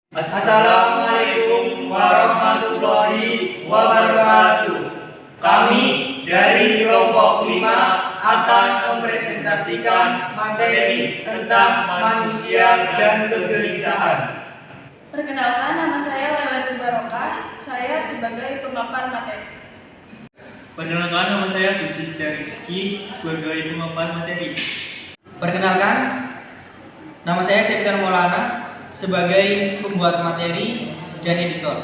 Assalamualaikum warahmatullahi wabarakatuh. Kami dari kelompok 5 akan mempresentasikan materi tentang manusia dan kegelisahan. Perkenalkan, nama saya Laila Barokah. Saya sebagai pemapan materi. Perkenalkan, nama saya Gusti Rizky sebagai pemapan materi. Perkenalkan, nama saya Septian Maulana sebagai pembuat materi dan editor.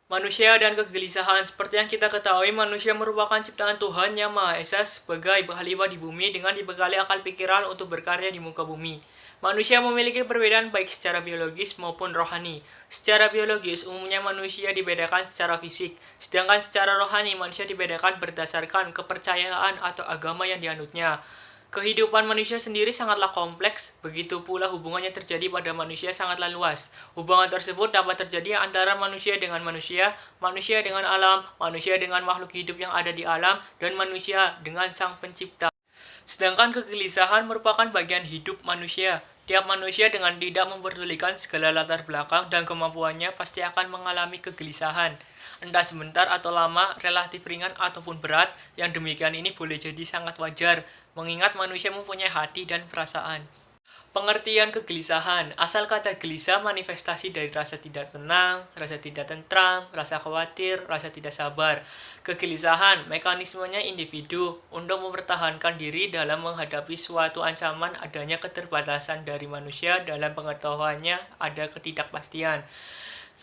Manusia dan kegelisahan. Seperti yang kita ketahui, manusia merupakan ciptaan Tuhan Yang Maha Esa sebagai khalifah di bumi dengan dibekali akal pikiran untuk berkarya di muka bumi. Manusia memiliki perbedaan baik secara biologis maupun rohani. Secara biologis, umumnya manusia dibedakan secara fisik, sedangkan secara rohani manusia dibedakan berdasarkan kepercayaan atau agama yang dianutnya. Kehidupan manusia sendiri sangatlah kompleks, begitu pula hubungannya terjadi pada manusia sangatlah luas. Hubungan tersebut dapat terjadi antara manusia dengan manusia dengan alam, manusia dengan makhluk hidup yang ada di alam, dan manusia dengan sang pencipta. Sedangkan kegelisahan merupakan bagian hidup manusia. Tiap manusia dengan tidak memperdulikan segala latar belakang dan kemampuannya pasti akan mengalami kegelisahan. Entah sebentar atau lama, relatif ringan ataupun berat, yang demikian ini boleh jadi sangat wajar, mengingat manusia mempunyai hati dan perasaan. Pengertian kegelisahan. Asal kata gelisah manifestasi dari rasa tidak tenang, rasa tidak tentram, rasa khawatir, rasa tidak sabar. Kegelisahan, mekanismenya individu untuk mempertahankan diri dalam menghadapi suatu ancaman adanya keterbatasan dari manusia dalam pengetahuannya ada ketidakpastian.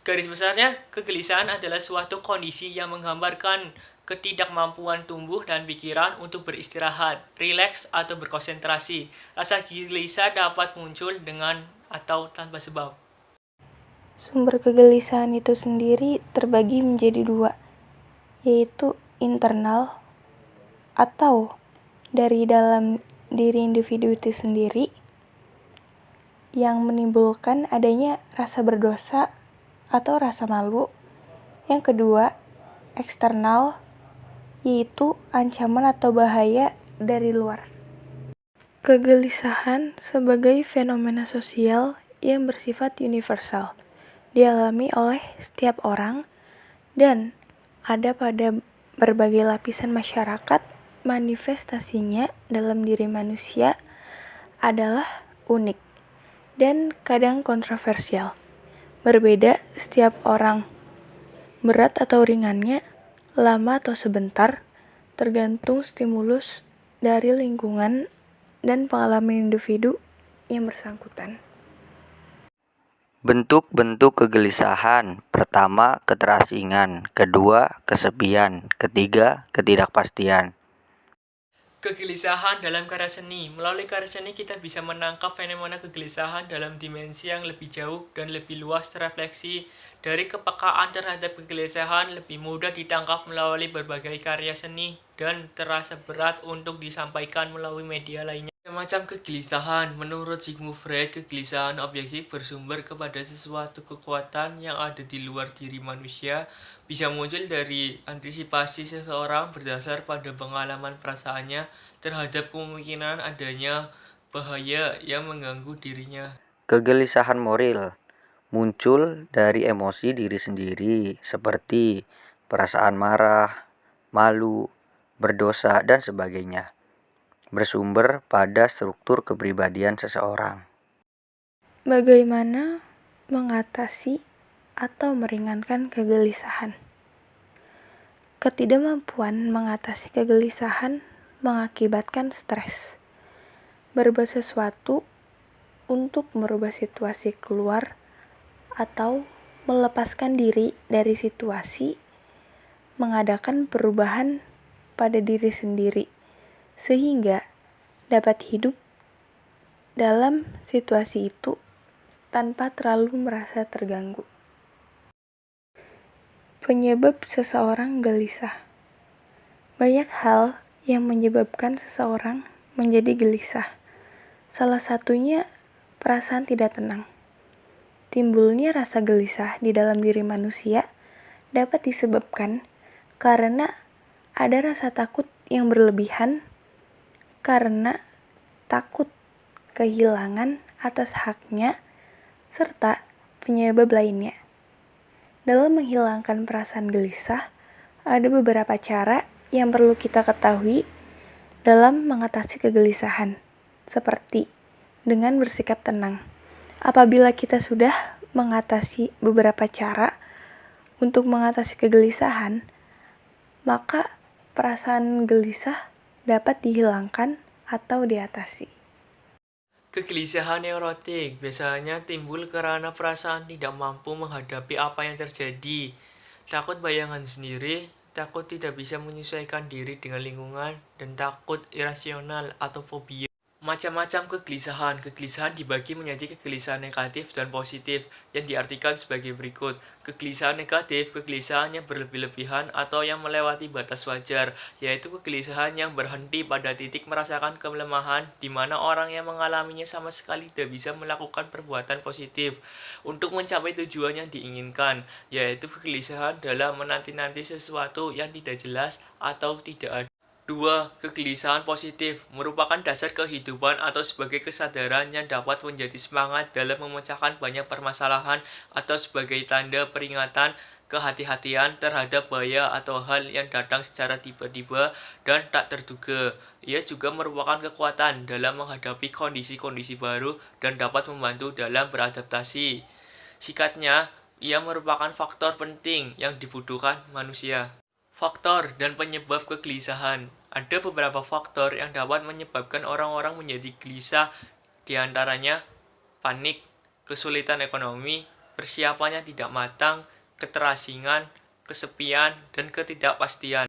Garis besarnya, kegelisahan adalah suatu kondisi yang menggambarkan ketidakmampuan tumbuh dan pikiran untuk beristirahat, rileks, atau berkonsentrasi. Rasa gelisah dapat muncul dengan atau tanpa sebab. Sumber kegelisahan itu sendiri terbagi menjadi dua, yaitu internal atau dari dalam diri individu itu sendiri yang menimbulkan adanya rasa berdosa atau rasa malu. Yang kedua, eksternal, yaitu ancaman atau bahaya dari luar. Kegelisahan sebagai fenomena sosial yang bersifat universal, dialami oleh setiap orang dan ada pada berbagai lapisan masyarakat. Manifestasinya dalam diri manusia adalah unik dan kadang kontroversial. Berbeda setiap orang, berat atau ringannya, lama atau sebentar, tergantung stimulus dari lingkungan dan pengalaman individu yang bersangkutan. Bentuk-bentuk kegelisahan. Pertama, keterasingan. Kedua, kesepian. Ketiga, ketidakpastian. Kegelisahan dalam karya seni. Melalui karya seni kita bisa menangkap fenomena kegelisahan dalam dimensi yang lebih jauh dan lebih luas terefleksi. Dari kepekaan terhadap kegelisahan lebih mudah ditangkap melalui berbagai karya seni dan terasa berat untuk disampaikan melalui media lainnya. Semacam kegelisahan, menurut Sigmund Freud, kegelisahan objektif bersumber kepada sesuatu kekuatan yang ada di luar diri manusia, bisa muncul dari antisipasi seseorang berdasar pada pengalaman perasaannya terhadap kemungkinan adanya bahaya yang mengganggu dirinya. Kegelisahan moral muncul dari emosi diri sendiri seperti perasaan marah, malu, berdosa, dan sebagainya. Bersumber pada struktur kepribadian seseorang. Bagaimana mengatasi atau meringankan kegelisahan? Ketidakmampuan mengatasi kegelisahan mengakibatkan stres. Berbuat sesuatu untuk merubah situasi keluar atau melepaskan diri dari situasi, mengadakan perubahan pada diri sendiri sehingga dapat hidup dalam situasi itu tanpa terlalu merasa terganggu. Penyebab seseorang gelisah. Banyak hal yang menyebabkan seseorang menjadi gelisah. Salah satunya perasaan tidak tenang. Timbulnya rasa gelisah di dalam diri manusia dapat disebabkan karena ada rasa takut yang berlebihan, karena takut kehilangan atas haknya serta penyebab lainnya. Dalam menghilangkan perasaan gelisah, ada beberapa cara yang perlu kita ketahui dalam mengatasi kegelisahan, seperti dengan bersikap tenang. Apabila kita sudah mengatasi beberapa cara untuk mengatasi kegelisahan, maka perasaan gelisah dapat dihilangkan atau diatasi. Kegelisahan neurotik biasanya timbul karena perasaan tidak mampu menghadapi apa yang terjadi, takut bayangan sendiri, takut tidak bisa menyesuaikan diri dengan lingkungan, dan takut irasional atau fobia. Macam-macam kegelisahan. Kegelisahan dibagi menjadi kegelisahan negatif dan positif yang diartikan sebagai berikut. Kegelisahan negatif, kegelisahan yang berlebih-lebihan atau yang melewati batas wajar, yaitu kegelisahan yang berhenti pada titik merasakan kelemahan di mana orang yang mengalaminya sama sekali tidak bisa melakukan perbuatan positif untuk mencapai tujuan yang diinginkan, yaitu kegelisahan dalam menanti-nanti sesuatu yang tidak jelas atau tidak ada. 2. Kegelisahan positif merupakan dasar kehidupan atau sebagai kesadaran yang dapat menjadi semangat dalam memecahkan banyak permasalahan atau sebagai tanda peringatan kehati-hatian terhadap bahaya atau hal yang datang secara tiba-tiba dan tak terduga. Ia juga merupakan kekuatan dalam menghadapi kondisi-kondisi baru dan dapat membantu dalam beradaptasi. Singkatnya, ia merupakan faktor penting yang dibutuhkan manusia. Faktor dan penyebab kegelisahan. Ada beberapa faktor yang dapat menyebabkan orang-orang menjadi gelisah, diantaranya panik, kesulitan ekonomi, persiapannya tidak matang, keterasingan, kesepian, dan ketidakpastian.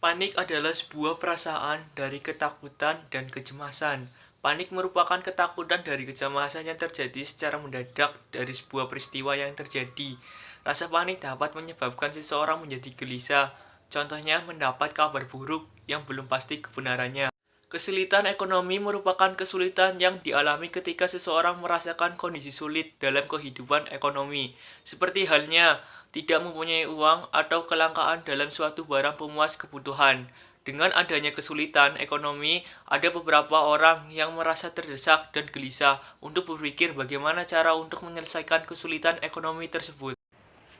Panik adalah sebuah perasaan dari ketakutan dan kecemasan. Panik merupakan ketakutan dari kecemasan yang terjadi secara mendadak dari sebuah peristiwa yang terjadi. Rasa panik dapat menyebabkan seseorang menjadi gelisah, contohnya mendapat kabar buruk yang belum pasti kebenarannya. Kesulitan ekonomi merupakan kesulitan yang dialami ketika seseorang merasakan kondisi sulit dalam kehidupan ekonomi, seperti halnya tidak mempunyai uang atau kelangkaan dalam suatu barang pemuas kebutuhan. Dengan adanya kesulitan ekonomi, ada beberapa orang yang merasa terdesak dan gelisah untuk berpikir bagaimana cara untuk menyelesaikan kesulitan ekonomi tersebut.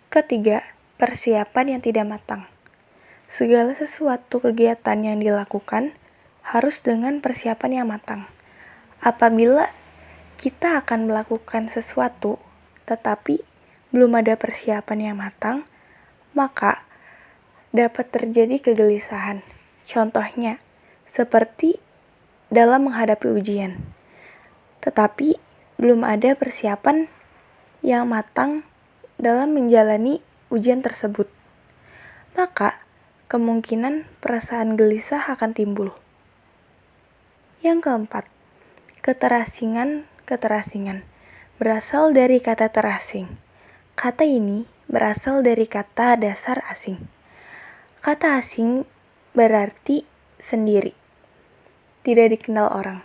Ketiga, persiapan yang tidak matang. Segala sesuatu kegiatan yang dilakukan harus dengan persiapan yang matang. Apabila kita akan melakukan sesuatu, tetapi belum ada persiapan yang matang, maka dapat terjadi kegelisahan. Contohnya, seperti dalam menghadapi ujian, tetapi belum ada persiapan yang matang dalam menjalani ujian tersebut, maka kemungkinan perasaan gelisah akan timbul. Yang keempat, keterasingan. Keterasingan berasal dari kata terasing. Kata ini berasal dari kata dasar asing. Kata asing berarti sendiri, tidak dikenal orang.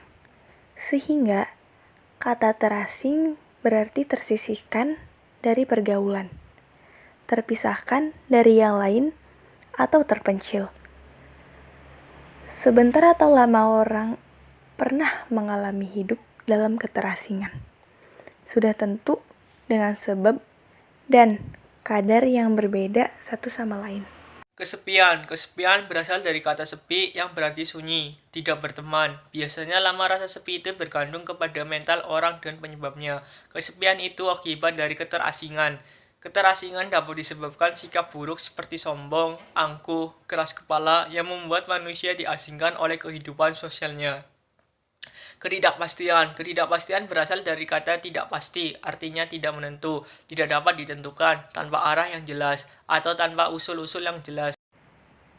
Sehingga kata terasing berarti tersisihkan dari pergaulan, terpisahkan dari yang lain, atau terpencil. Sebentar atau lama orang pernah mengalami hidup dalam keterasingan. Sudah tentu dengan sebab dan kadar yang berbeda satu sama lain. Kesepian. Kesepian berasal dari kata sepi yang berarti sunyi, tidak berteman. Biasanya lama rasa sepi itu bergantung kepada mental orang dan penyebabnya. Kesepian itu akibat dari keterasingan. Keterasingan dapat disebabkan sikap buruk seperti sombong, angkuh, keras kepala yang membuat manusia diasingkan oleh kehidupan sosialnya. Ketidakpastian. Ketidakpastian berasal dari kata tidak pasti, artinya tidak menentu, tidak dapat ditentukan, tanpa arah yang jelas, atau tanpa usul-usul yang jelas.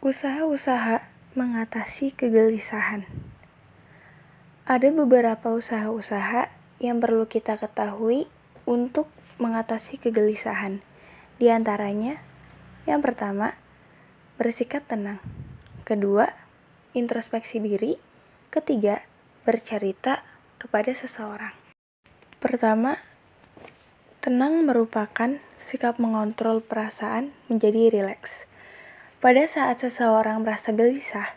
Usaha-usaha mengatasi kegelisahan. Ada beberapa usaha-usaha yang perlu kita ketahui untuk mengatasi kegelisahan. Di antaranya, yang pertama, bersikap tenang. Kedua, introspeksi diri. Ketiga, bercerita kepada seseorang. Pertama, tenang merupakan sikap mengontrol perasaan menjadi rileks. Pada saat seseorang merasa gelisah,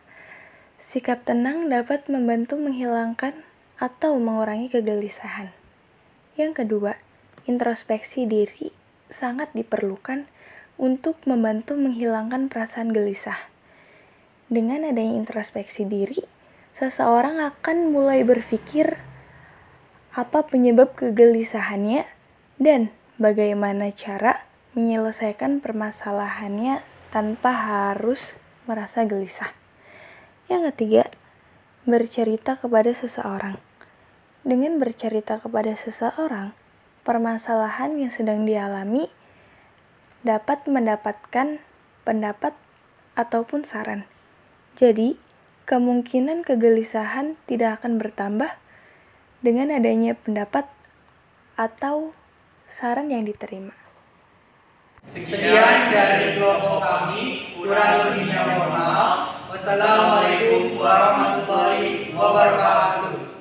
sikap tenang dapat membantu menghilangkan atau mengurangi kegelisahan. Yang kedua, introspeksi diri sangat diperlukan untuk membantu menghilangkan perasaan gelisah. Dengan adanya introspeksi diri, seseorang akan mulai berpikir apa penyebab kegelisahannya dan bagaimana cara menyelesaikan permasalahannya tanpa harus merasa gelisah. Yang ketiga, bercerita kepada seseorang. Dengan bercerita kepada seseorang, permasalahan yang sedang dialami dapat mendapatkan pendapat ataupun saran. Jadi, kemungkinan kegelisahan tidak akan bertambah dengan adanya pendapat atau saran yang diterima. Sekian dari kelompok kami, kurang lebihnya mohon maaf. Wassalamualaikum warahmatullahi wabarakatuh.